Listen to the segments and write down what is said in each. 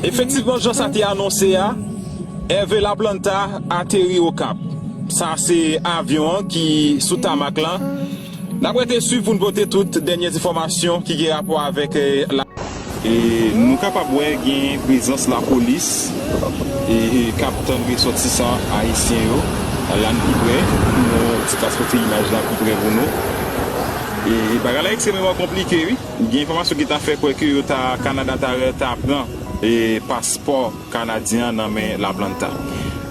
Effectivement, Jean ça a annoncé, Hervé Laplanta atterri au Cap. Ça, c'est avion qui sous tamac là. D'après été su pour nous porter toutes les dernières informations qui ont rapport avec la. Et nous sommes capables de voir une présence de la police et capitaine ressortissant haïtien là plus près. Nous avons fait l'image là plus près pour nous. Et bah là extrêmement compliqué, oui. Il y a une information qui t'a fait quoi que le Canada t'a prend et passeport canadien dans la planta.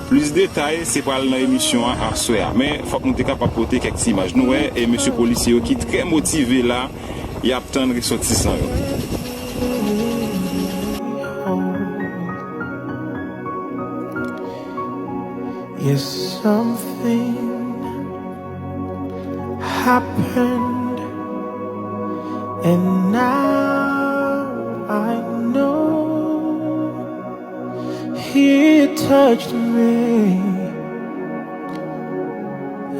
Plus de détails, c'est pas dans l'émission à soir. Mais il faut qu'on soit capable de porter quelques images. Nous, et monsieur policier qui est très motivé là, il y a plein de ressortissants. Yes, something happened, and now I know He touched me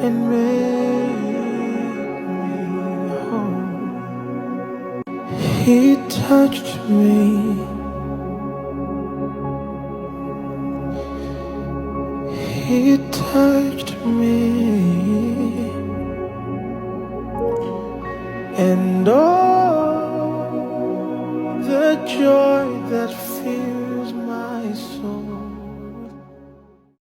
and made me whole. He touched me. He touched me, and all the joy